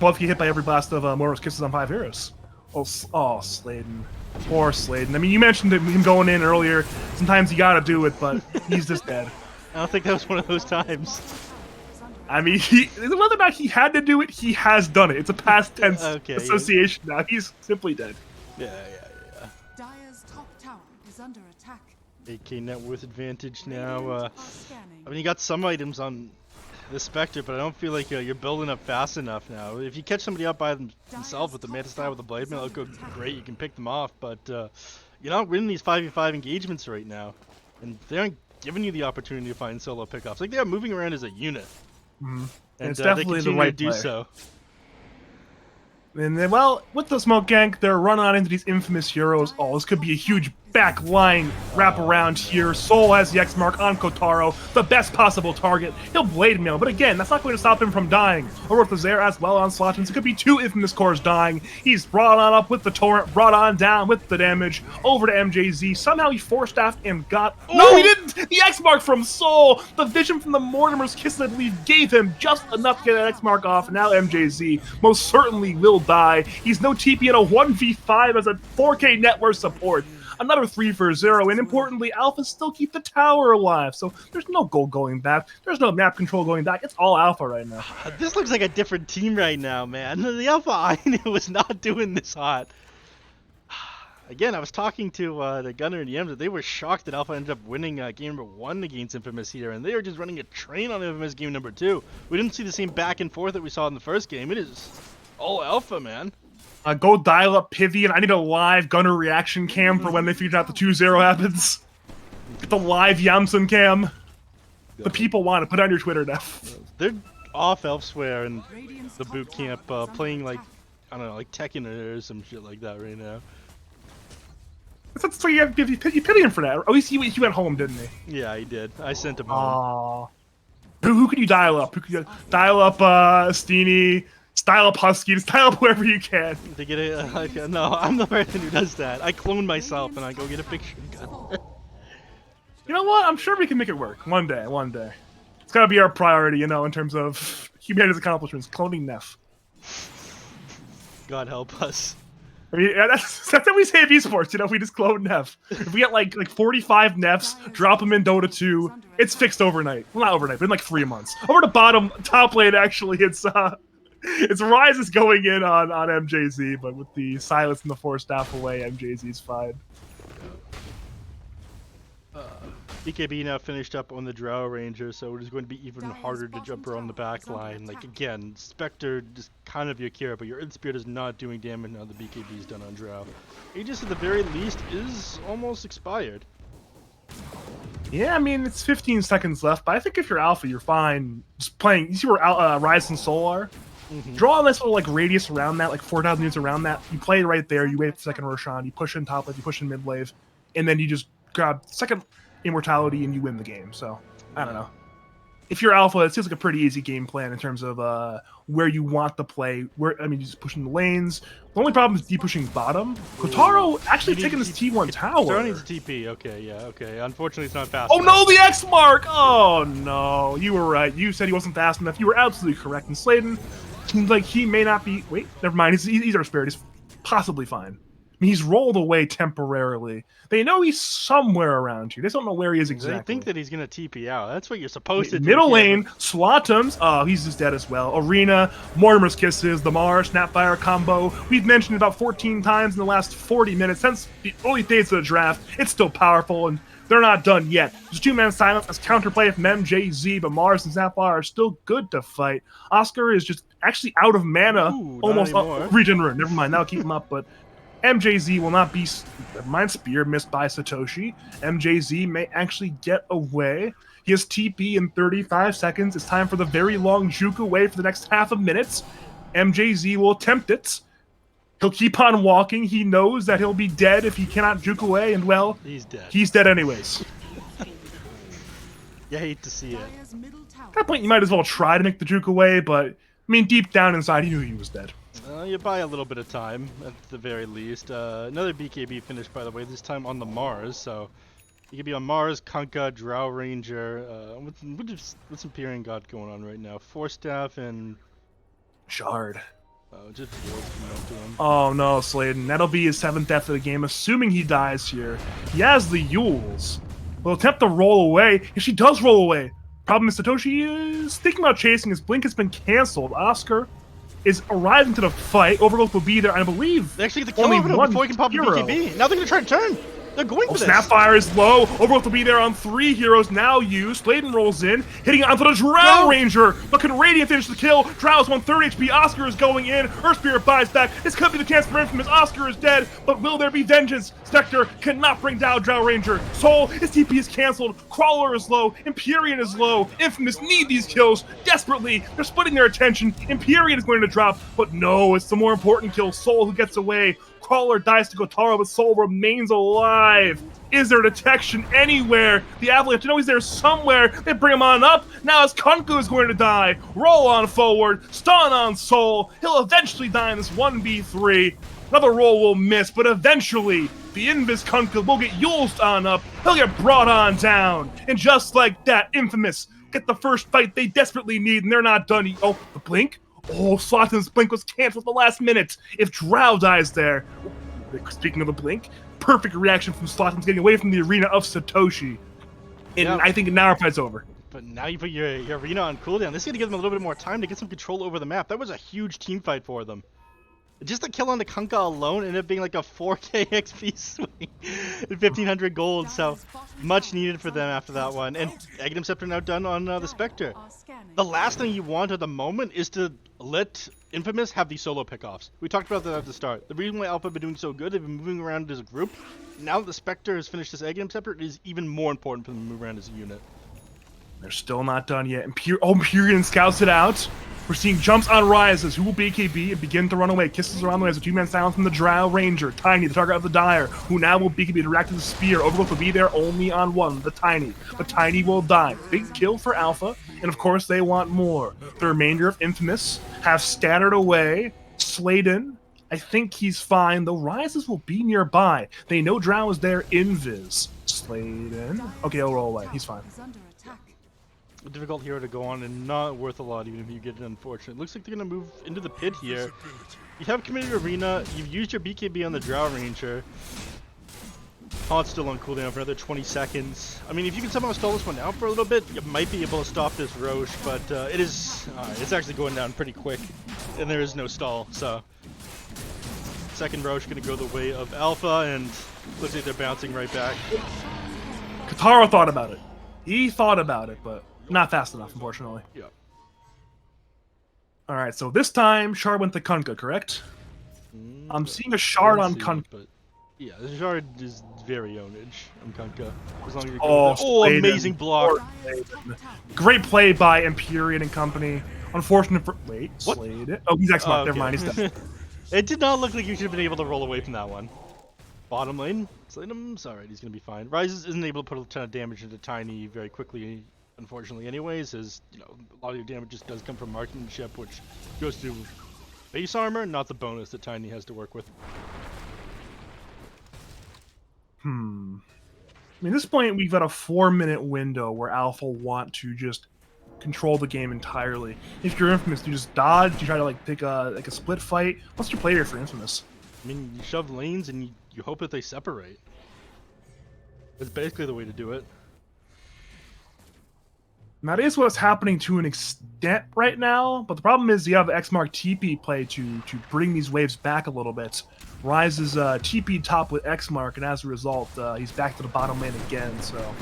Well, if you get hit by every blast of Wormless Kisses on 5 heroes. Oh, Sladen. Poor Sladen. I mean, you mentioned him going in earlier. Sometimes you gotta do it, but he's just dead. I don't think that was one of those times. I mean, whether or not he had to do it, he has done it. It's a past tense association now. He's simply dead. Yeah. Dire's top tower is under attack. 8k net worth advantage now. I mean, you got some items on the Spectre, but I don't feel like you're building up fast enough now. If you catch somebody up by themselves with the Mantis style with the Blade Mail, it'll go great. You can pick them off, but you're not winning these 5v5 engagements right now, and they aren't giving you the opportunity to find solo pickoffs. Like, they are moving around as a unit. And it's they definitely the right to do play. so. And then, well, with the smoke gank, they're running out into these infamous heroes. Oh, this could be a huge back line wrap around here. Soul has the X mark on Kotaro, the best possible target. He'll blade mail, but again, that's not going to stop him from dying. Oroth is there as well on Slottins. It could be 2 Infamous Cores dying. He's brought on up with the torrent, brought on down with the damage. Over to MJZ. Somehow he force-staffed and got... No, he didn't! The X mark from Soul! The vision from the Mortimer's Kiss, I believe, gave him just enough to get that X mark off, and now MJZ most certainly will die. He's no TP in a 1v5 as a 4K net worth support. Another 3 for 0, and importantly, Alpha still keep the tower alive, so there's no gold going back. There's no map control going back. It's all Alpha right now. This looks like a different team right now, man. The Alpha I knew was not doing this hot. Again, I was talking to the Gunner and Yems, that they were shocked that Alpha ended up winning game number 1 against Infamous here, and they were just running a train on Infamous game number 2. We didn't see the same back and forth that we saw in the first game. It is all Alpha, man. Go dial up Pivian. I need a live Gunner reaction cam for when they figure out the 2-0 happens. Get the live Yamsun cam. The people want it. Put it on your Twitter, Neph. They're off elsewhere in the boot camp playing like, I don't know, like Tekken or some shit like that right now. That's why you have to pity him for that. Oh, he went home, didn't he? Yeah, he did. I sent him home. Who can you dial up? Who can you dial up? Steenie. Style up Husky, style up whoever you can. To get a, no, I'm the person who does that. I clone myself and I go get a picture gun. You know what? I'm sure we can make it work. One day. It's gotta be our priority, you know, in terms of humanity's accomplishments. Cloning neph. God help us. I mean, that's what we say of esports, you know, if we just clone neph. If we get like 45 nephs, drop them in Dota 2, it's fixed overnight. Well, not overnight, but in like 3 months. Over to bottom, top lane, actually, it's Rise is going in on MJZ, but with the silence and the force staff away, MJZ's fine. BKB now finished up on the Drow Ranger, so it is going to be even harder to jump her on the back line. Like, again, Spectre just kind of your cure, but your Earth Spirit is not doing damage now the BKB is done on Drow. Aegis, at the very least, is almost expired. Yeah, I mean, it's 15 seconds left, but I think if you're Alpha, you're fine. Just playing, you see where Rise and Soul are? Draw a nice little like radius around that, like 4,000 units around that. You play right there, you wait for the second Roshan, you push in top lane, you push in mid wave, and then you just grab second Immortality and you win the game. So, I don't know. If you're Alpha, it seems like a pretty easy game plan in terms of where you want to play. Where, I mean, just pushing the lanes. The only problem is pushing bottom. Kotaro actually taking this T1 tower. Kotaro needs TP. Okay, yeah, okay. Unfortunately, it's not fast enough. enough. No, the X mark! Oh, no. You were right. You said he wasn't fast enough. You were absolutely correct. And Sladen, like, he may not be... Wait, never mind. He's our spirit. He's possibly fine. I mean, he's rolled away temporarily. They know he's somewhere around here. They just don't know where he is exactly. They think that he's going to TP out. That's what you're supposed to do. Middle lane, Swatums. Oh, he's just dead as well. Arena, Mortimer's Kisses, the Mars, Snapfire combo. We've mentioned it about 14 times in the last 40 minutes. Since the early days of the draft, it's still powerful, and they're not done yet. There's 2-man silence as counterplay from MJZ, but Mars and Sapphire are still good to fight. Oscar is just actually out of mana. Ooh, almost regenerate. Never mind, that'll keep him up, but MJZ will not be... Never mind, Spear missed by Satoshi. MJZ may actually get away. He has TP in 35 seconds. It's time for the very long juke away for the next half a minute. MJZ will attempt it. He'll keep on walking. He knows that he'll be dead if he cannot juke away, and well, he's dead. He's dead anyways. You hate to see it. At that point, you might as well try to make the juke away, but, I mean, deep down inside, he knew he was dead. You buy a little bit of time, at the very least. Another BKB finish, by the way, this time on the Mars, so you could be on Mars, Kunkka, Drow Ranger, with some Peering God going on right now. Force Staff and... Shard. Just to him. Oh no, Sladen. That'll be his 7th death of the game, assuming he dies here. He has the Yules. Will attempt to roll away. If she does roll away, problem is Satoshi is thinking about chasing. His blink has been canceled. Oscar is arriving to the fight. Overgrowth will be there, I believe. They actually get the kill over him before he can pop the BKB. Now they're going to try to turn. They're going for this. Snapfire is low. Overgrowth will be there on 3 heroes now used. Bladen rolls in, hitting onto the Drow Ranger. But can Radiant finish the kill? Drow's 130 HP. Oscar is going in. Earth Spirit buys back. This could be the chance for Infamous. Oscar is dead, but will there be vengeance? Spectre cannot bring down Drow Ranger. Soul, his TP is canceled. Crawler is low. Empyrean is low. Infamous need these kills desperately. They're splitting their attention. Empyrean is going to drop, but no, it's the more important kill. Soul who gets away. Crawler dies to Gotaro, but Soul remains alive. Is there detection anywhere? The Avalanche know he's there somewhere. They bring him on up. Now as Kunku is going to die. Roll on forward. Stun on Soul. He'll eventually die in this 1v3. Another roll will miss, but eventually the Invis Kunku will get Yuled on up. He'll get brought on down. And just like that, Infamous get the first fight they desperately need, and they're not done. Oh, the blink? Oh, Slotin's blink was canceled at the last minute. If Drow dies there, speaking of the blink, perfect reaction from Slotin's getting away from the arena of Satoshi. And I think now our fight's over. But now you put your arena on cooldown. This is going to give them a little bit more time to get some control over the map. That was a huge team fight for them. Just the kill on the Kunkka alone ended up being like a 4k XP swing and 1500 gold, so much needed for them after that one. And Aghanim Scepter now done on the Spectre. The last thing you want at the moment is to let Infamous have these solo pickoffs. We talked about that at the start. The reason why Alpha have been doing so good, they've been moving around as a group. Now that the Spectre has finished this Aghanim Scepter, it is even more important for them to move around as a unit. They're still not done yet. Empyrean scouts it out. We're seeing jumps on Rises, who will BKB and begin to run away. Kisses around the way as a two-man silence from the Drow Ranger. Tiny, the target of the Dire, who now will BKB to react to the Spear. Overlook will be there only on one, the Tiny. The Tiny will die. Big kill for Alpha, and of course they want more. The remainder of Infamous have scattered away. Sladen, I think he's fine, though Rises will be nearby. They know Drow is there, Invis. Sladen. Okay, he'll roll away. He's fine. A difficult hero to go on and not worth a lot even if you get it unfortunate. Looks like they're going to move into the pit here. You have committed arena, you've used your BKB on the Drow Ranger. Taunt's still on cooldown for another 20 seconds. I mean, if you can somehow stall this one out for a little bit, you might be able to stop this Roche, but it's actually going down pretty quick, and there is no stall, so. Second Roche going to go the way of Alpha, and looks like they're bouncing right back. Katara thought about it. He thought about it, but not fast enough, unfortunately. Yeah. Alright, so this time, Shard went to Kunkka, correct? I'm seeing a Shard on Kunkka. But yeah, the Shard is very ownage on Kunkka. As long as you Sladen. Amazing block. Great play by Empyrean and company. Unfortunate for... Wait, What? Sladen. Oh, he's X-Mark. Never mind, he's dead. It did not look like you should have been able to roll away from that one. Bottom lane, Sladen's alright, he's going to be fine. Rises isn't able to put a ton of damage into Tiny very quickly, unfortunately anyways, as, you know, a lot of your damage just does come from marksmanship, which goes to base armor, not the bonus that Tiny has to work with. I mean, at this point, we've got a 4-minute window where Alpha want to just control the game entirely. If you're Infamous, you just dodge, you try to like take a split fight. What's your play here for Infamous? I mean, you shove lanes and you hope that they separate. That's basically the way to do it. And that is what's happening to an extent right now, but the problem is you have X-Mark TP play to bring these waves back a little bit. Rise is TP top with X-Mark, and as a result, he's back to the bottom lane again, so...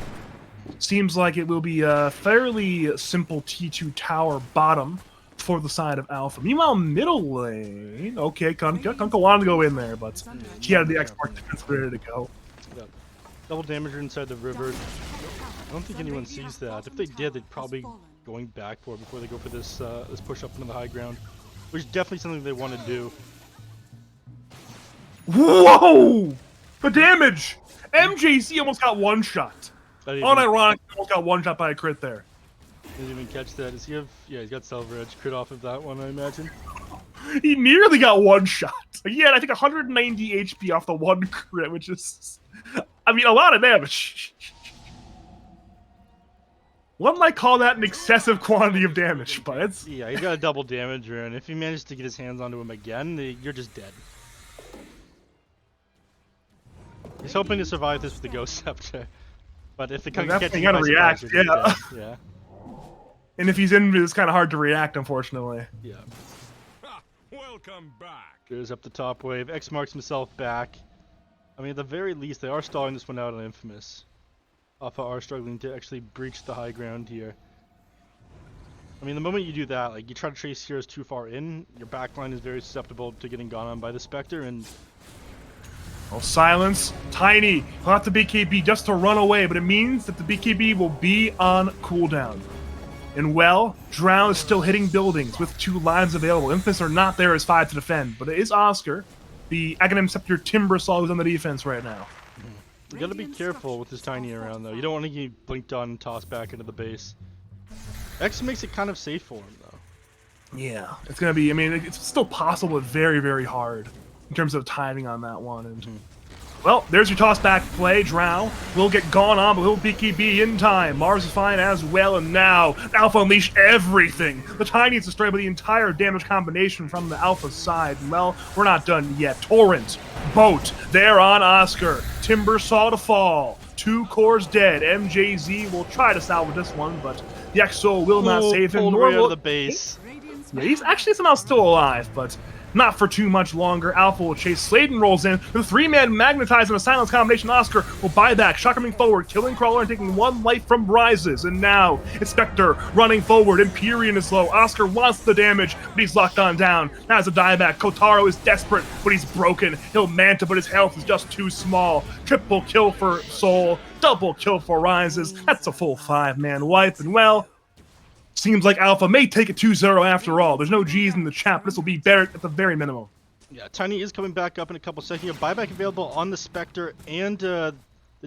Seems like it will be a fairly simple T2 tower bottom for the side of Alpha. Meanwhile, middle lane... Okay, Kunkka wanted to go in there, but he had the X-Mark defense ready to go. Yeah. Double damager inside the river. I don't think anyone sees that. If they did, they'd probably going back for it before they go for this this push up into the high ground, which is definitely something they want to do. Whoa! The damage! MJC almost got one shot. Unironic, almost got one shot by a crit there. Didn't even catch that. Does he have? Yeah, he's got Silver Edge crit off of that one, I imagine. He nearly got one shot. He had, I think, 190 HP off the one crit, which is, I mean, a lot of damage. One might call that an excessive quantity of damage, but it's... Yeah, he's got a double damager, and if he manages to get his hands onto him again, you're just dead. He's hoping to survive this with the Ghost Scepter. But if the Kunkka gets gotta react, yeah. Yeah. And if he's in, it's kind of hard to react, unfortunately. Yeah. Ha! Welcome back. Goes up the top wave. X marks himself back. I mean, at the very least, they are stalling this one out on Infamous. Alpha are struggling to actually breach the high ground here. I mean, the moment you do that, like, you try to chase heroes too far in, your backline is very susceptible to getting gone on by the Spectre, and... Oh, silence. Tiny. He'll have to BKB just to run away, but it means that the BKB will be on cooldown. And well, Drow is still hitting buildings with 2 lines available. Infamous are not there as 5 to defend, but it is Oscar. the Aghanim Scepter Timbersaw who's on the defense right now. You gotta be careful with this Tiny around, though. You don't want to get blinked on and tossed back into the base. X makes it kind of safe for him, though. Yeah, it's gonna be. I mean, it's still possible, but very, very hard in terms of timing on that one. And well, there's your toss back play. Drow will get gone on, but he'll BKB in time. Mars is fine as well, and now Alpha unleash everything. The Tiny is destroyed by the entire damage combination from the Alpha side. And well, we're not done yet. Torrent, Boat, they're on Oscar. Timbersaw to fall. 2 cores dead. MJZ will try to salvage this one, but the Exo will not save him. Pulled Nor right out will of the base. yeah, he's actually somehow still alive, but not for too much longer. Alpha will chase. Sladen rolls in. The 3-man magnetize and a silence combination. Oscar will buy back. Shock coming forward. Killing Crawler and taking 1 life from Rises. And now Inspector running forward. Empyrean is low. Oscar wants the damage, but he's locked on down. Now has a dieback. Kotaro is desperate, but he's broken. He'll Manta, but his health is just too small. Triple kill for Soul. Double kill for Rises. That's a full 5-man wipe. And well, seems like Alpha may take it 2-0 after all. There's no G's in the chat, but this will be Barrett at the very minimum. Yeah, Tiny is coming back up in a couple seconds. You have buyback available on the Spectre and the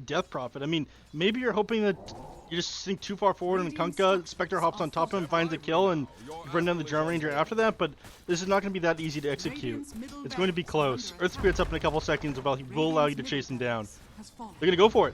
Death Prophet. I mean, maybe you're hoping that you just sink too far forward and Kunkka, Spectre hops on top of him, finds a kill, and you run down the Drum Ranger after that, but this is not going to be that easy to execute. It's going to be close. Earth Spirit's up in a couple seconds, while he will allow you to chase him down. They're going to go for it.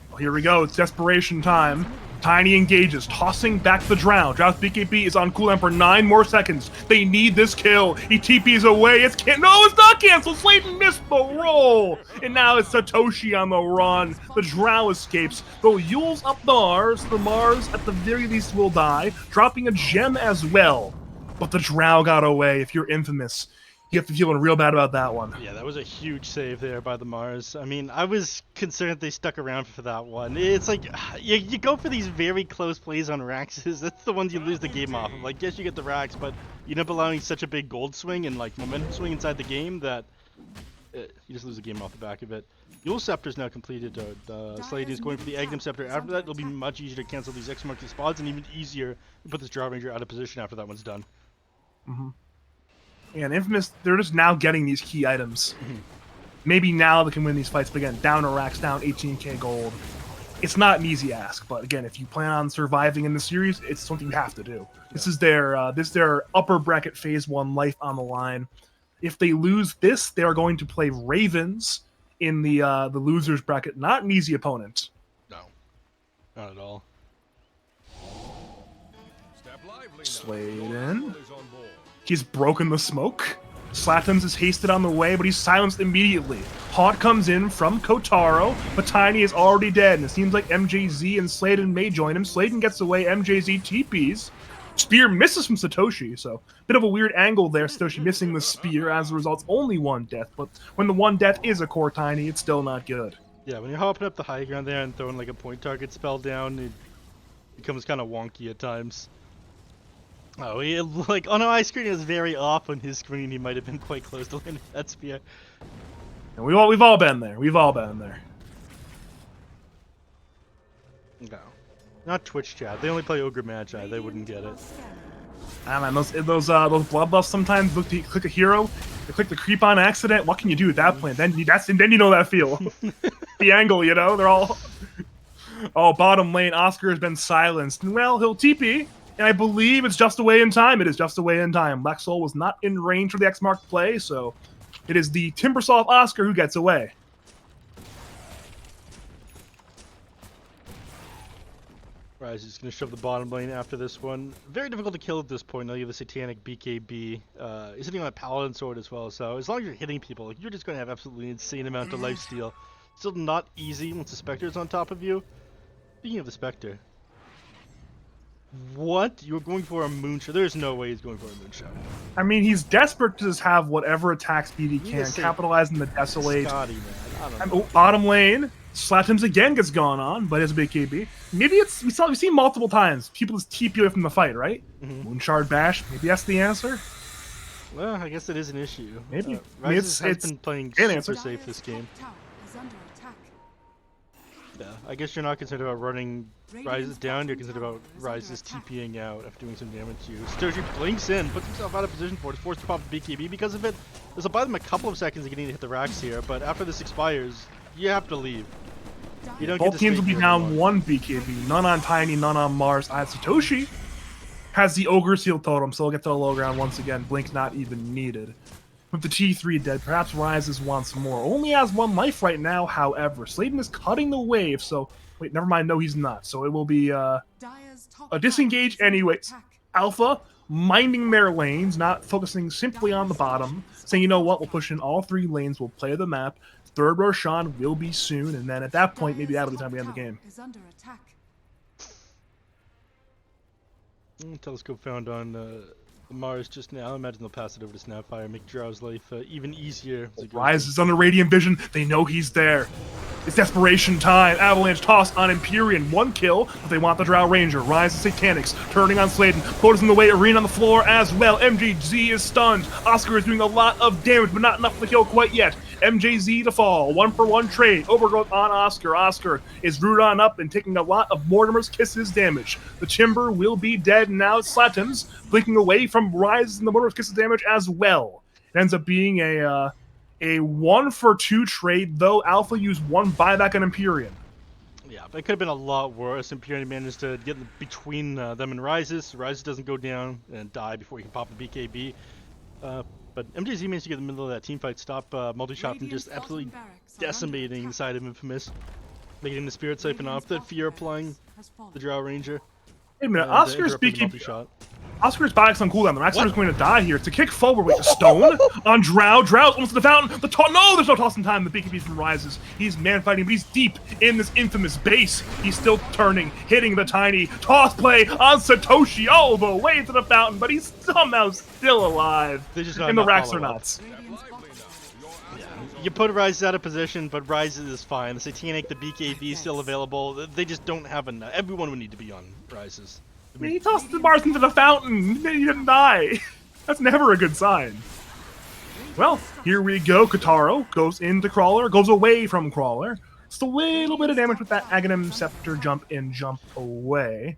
Well, here we go. It's desperation time. Tiny engages, tossing back the Drow. Drow's BKB is on cooldown for 9 more seconds. They need this kill. He TPs away. It's no, it's not canceled. Sladen missed the roll. And now it's Satoshi on the run. The Drow escapes. Though Yule's up the Mars. The Mars, at the very least, will die, dropping a gem as well. But the Drow got away. If you're Infamous, you have to feel real bad about that one. Yeah, that was a huge save there by the Mars. I mean, I was concerned they stuck around for that one. It's like, you go for these very close plays on Raxes. That's the ones you lose the game off of. Like, yes, you get the Rax, but you end up allowing such a big gold swing and, like, momentum swing inside the game that you just lose the game off the back of it. Yule Scepter's now completed. Slade is going for the Aghanim Scepter. After that, it'll be much easier to cancel these X marked spots, and even easier to put this Draw Ranger out of position after that one's done. And Infamous, they're just now getting these key items. Maybe now they can win these fights, but again, down to Rax, down 18k gold. It's not an easy ask, but again, if you plan on surviving in the series, it's something you have to do. Yeah. This is their upper bracket phase 1 life on the line. If they lose this, they are going to play Ravens in the losers bracket. Not an easy opponent. No, not at all. Sladen. He's broken the smoke. Slatums is hasted on the way, but he's silenced immediately. Haunt comes in from Kotaro, but Tiny is already dead, and it seems like MJZ and Sladen may join him. Sladen gets away, MJZ TPs. Spear misses from Satoshi, so bit of a weird angle there. Satoshi missing the spear. As a result, it's only 1 death, but when the 1 death is a core Tiny, it's still not good. Yeah, when you're hopping up the high ground there and throwing like a point target spell down, it becomes kind of wonky at times. Oh, like on my screen it was very off. On his screen, he might have been quite close to landing that spear. And we've all been there. We've all been there. No, not Twitch chat. They only play Ogre Magi. They wouldn't get it. Ah man, those blood buffs sometimes look to click a hero, they click the creep on accident. What can you do with that plan? Then you know that feel. The angle, you know, they're all. Oh, bottom lane, Oscar has been silenced. Well, he'll TP. And I believe it's just away in time. It is just away in time. Black Soul was not in range for the X-Marked play, so it is the Timbersaw Oscar who gets away. Rise is going to shove the bottom lane after this one. Very difficult to kill at this point. Now you have the Satanic BKB. He's hitting on a Paladin Sword as well, so as long as you're hitting people, like, you're just going to have absolutely insane amount of lifesteal. Still not easy once the Spectre's on top of you. Speaking of the Spectre. What? You're going for a moonshot? There's no way he's going for a moonshot. I mean, he's desperate to just have whatever attack speed he can, capitalizing the Desolate. Scotty, man. I don't know. Bottom lane, Slatims again gets gone on, but it's a big KB. Maybe it's we've seen multiple times. People just TP away from the fight, right? Moonshard Bash. Maybe that's the answer. Well, I guess it is an issue. Maybe. Rises has been playing super safe this game. Yeah, I guess you're not concerned about running Rises down, you're concerned about Rises TPing out after doing some damage to you. Sturgeon blinks in, puts himself out of position for it, is forced to pop BKB because of it. This will buy them a couple of seconds of getting to hit the racks here, but after this expires, you have to leave. You don't get Both to teams stay will be here down anymore. 1 BKB. None on Tiny, none on Mars. Satoshi has the Ogre Seal Totem, so he'll get to the low ground once again. Blink not even needed. With the T3 dead, perhaps rises once more. Only has 1 life right now, however. Sladen is cutting the wave, so... Wait, never mind, no he's not. So it will be a disengage anyways. Alpha, minding their lanes, not focusing simply on the bottom. Saying, you know what, we'll push in all 3 lanes, we'll play the map. Third Roshan will be soon, and then at that point, maybe that'll be the time we end the game. Telescope found on Mars just now. I imagine they'll pass it over to Snapfire, make Drow's life even easier. Rise is under Radiant Vision. They know he's there. It's desperation time. Avalanche toss on Empyrean. 1 kill, but they want the Drow Ranger. Rise of Satanics. Turning on Sladen. Quota's in the way. Arena on the floor as well. MJZ is stunned. Oscar is doing a lot of damage, but not enough for the kill quite yet. MJZ to fall. 1-for-1 trade. Overgrowth on Oscar. Oscar is rooted on up and taking a lot of Mortimer's Kisses damage. The Timber will be dead, and now it's Slatins blinking away from Rise and the Mortimer's Kisses damage as well. It ends up being a 1-for-2 trade, though Alpha used 1 buyback on Empyrean. Yeah, but it could have been a lot worse. Empyrean managed to get between them and Rises. Rises doesn't go down and die before he can pop the BKB. But MJZ managed to get in the middle of that teamfight, stop Multi-Shot from just absolutely decimating the side of Infamous. Making the Spirit Siphon off, the Fear applying the Drow Ranger. Wait a minute, Oscar's BKB. Oscar's buyback's on cooldown. The Max is going to die here. It's a kick forward. Wait, a stone on Drow. Drow's almost to the fountain. No, there's no toss in time. The BKB from Rises. He's man fighting, but he's deep in this Infamous base. He's still turning, hitting the Tiny. Toss play on Satoshi all the way to the fountain, but he's somehow still alive. And the racks are nuts. You put Rises out of position, but Rises is fine. The Satanic, the BKB is still available. They just don't have enough. Everyone would need to be on Rises. I mean, he tossed the bars into the fountain. He didn't die. That's never a good sign. Well, here we go. Kotaro goes into Crawler, goes away from Crawler. Just a little bit of damage with that Aghanim Scepter jump in, jump away.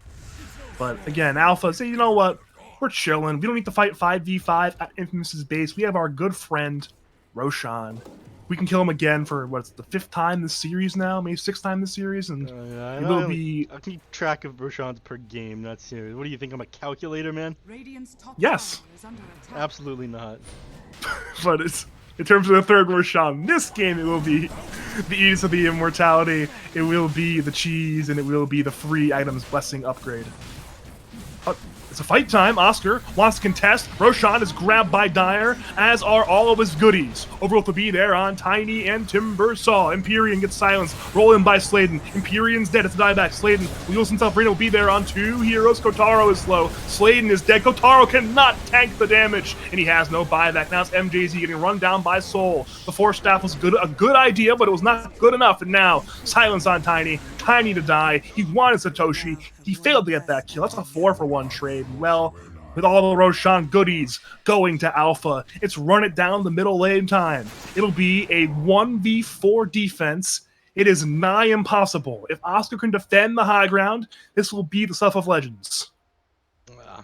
But again, Alpha say, you know what? We're chilling. We don't need to fight 5v5 at Infamous's base. We have our good friend, Roshan. We can kill him again for, what's the 5th time this series now? Maybe 6th time this series? And it will be... I keep track of Roshan's per game, not series. What do you think? I'm a calculator, man? Yes. Absolutely not. But it's... In terms of the 3rd Roshan, this game it will be the Ease of the Immortality, it will be the cheese, and it will be the free items blessing upgrade. It's a fight time. Oscar wants to contest. Roshan is grabbed by Dire, as are all of his goodies. Overgrowth will be there on Tiny and Timber Saw. Empyrean gets silenced. Roll in by Sladen. Empyrean's dead. It's a dieback. Sladen wheels himself. Reno will be there on 2 heroes. Kotaro is slow. Sladen is dead. Kotaro cannot tank the damage, and he has no buyback. Now it's MJZ getting run down by Soul. The Force Staff was a good idea, but it was not good enough, and now silence on Tiny. Tiny to die. He wanted Satoshi. He failed to get that kill. That's a 4-for-1 trade. Well, with all the Roshan goodies going to Alpha, it's run it down the middle lane time. It'll be a 1v4 defense. It is nigh impossible. If Oscar can defend the high ground, this will be the stuff of legends.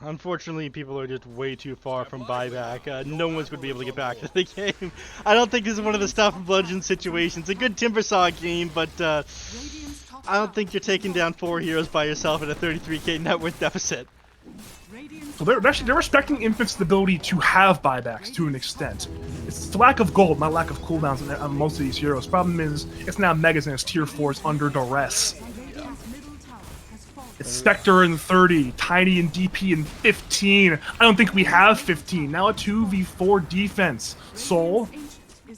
Unfortunately, people are just way too far from buyback. No one's going to be able to get back to the game. I don't think this is one of the stuff of legends situations. A good Timbersaw game, but I don't think you're taking down 4 heroes by yourself at a 33k net worth deficit. So they're respecting Infant's ability to have buybacks to an extent. It's the lack of gold, not lack of cooldowns on most of these heroes. Problem is, it's now Megas and it's tier 4s under duress. It's Spectre in 30, Tiny and DP in 15. I don't think we have 15. Now a 2v4 defense. Soul,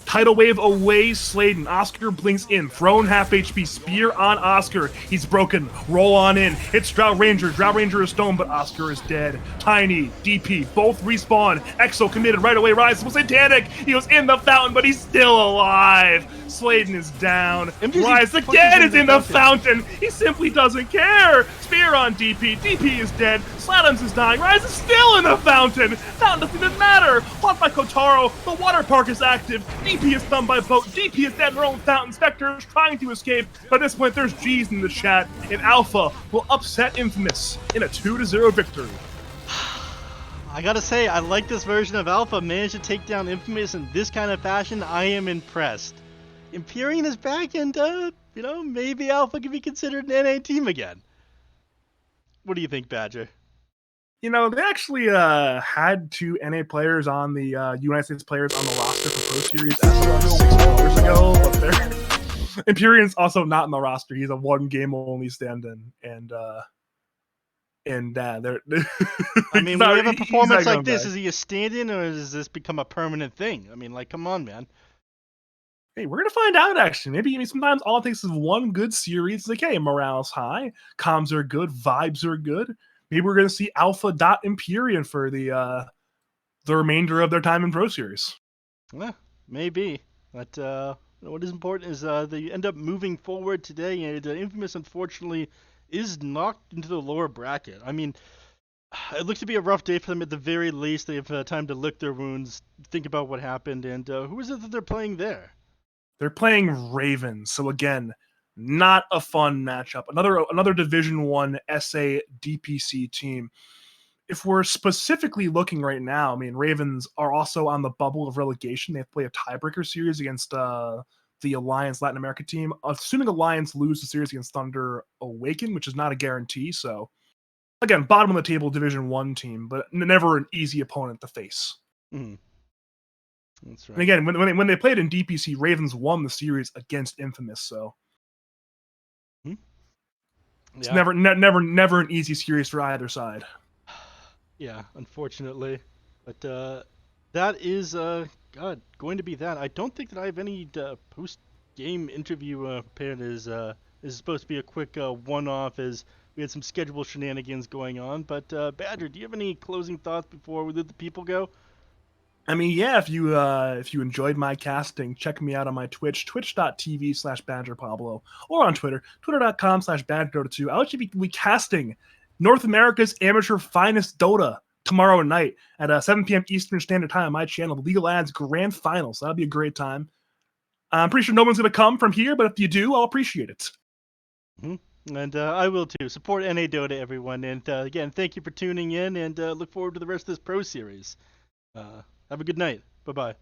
Tidal Wave away, Sladen. Oscar blinks in. Throne half HP. Spear on Oscar. He's broken. Roll on in. Hits Drow Ranger. Drow Ranger is stoned, but Oscar is dead. Tiny, DP, both respawn. Exo committed right away. Rise was Satanic. He was in the fountain, but he's still alive. Sladen is down. Rise again is in the fountain. He simply doesn't care. Spear on DP. DP is dead. Slatums is dying. Rise is still in the fountain. Fountain doesn't even matter. Blocked by Kotaro. The water park is active. DP is stunned by boat. DP is dead in her own fountain. Spectre is trying to escape. But at this point, there's G's in the chat. And Alpha will upset Infamous in a 2-0 victory. I gotta say, I like this version of Alpha. Managed to take down Infamous in this kind of fashion. I am impressed. Empyrean is back, and maybe Alpha can be considered an NA team again. What do you think, Badger? They actually had 2 NA players on the United States players on the roster for Pro Series as 6 years ago, but Empyrean's also not in the roster. He's a 1-game only stand-in, and they're. I mean, when you have a performance like this, is he a stand-in or does this become a permanent thing? I mean, like, come on, man. Hey, we're gonna find out. Actually, maybe sometimes all it takes is one good series. Like, hey, morale's high, comms are good, vibes are good. Maybe we're gonna see Alpha Empyrean for the remainder of their time in Pro Series. Yeah, maybe. But what is important is they end up moving forward today, and Infamous, unfortunately, is knocked into the lower bracket. I mean, it looks to be a rough day for them at the very least. They have time to lick their wounds, think about what happened, and who is it that they're playing there? They're playing Ravens, so again, not a fun matchup. Another Division 1 SA DPC team. If we're specifically looking right now, I mean, Ravens are also on the bubble of relegation. They have to play a tiebreaker series against the Alliance Latin America team. Assuming Alliance lose the series against Thunder Awaken, which is not a guarantee. So, again, bottom of the table Division 1 team, but never an easy opponent to face. Mm-hmm. That's right. And again, when they played in DPC, Ravens won the series against Infamous. So it's never an easy series for either side. Yeah, unfortunately, but that is going to be that. I don't think that I have any post-game interview prepared. Is supposed to be a quick one-off as we had some schedule shenanigans going on. But Badger, do you have any closing thoughts before we let the people go? I mean, yeah, if you enjoyed my casting, check me out on my Twitch, twitch.tv/BadgerPablo, or on Twitter, twitter.com/BadgerDota2. I'll actually be casting North America's amateur finest Dota tomorrow night at 7 p.m. Eastern Standard Time on my channel, the Legal Ads Grand Final. So that'll be a great time. I'm pretty sure no one's going to come from here, but if you do, I'll appreciate it. Mm-hmm. And I will too. Support NA Dota, everyone. And again, thank you for tuning in, and look forward to the rest of this Pro Series. Have a good night. Bye-bye.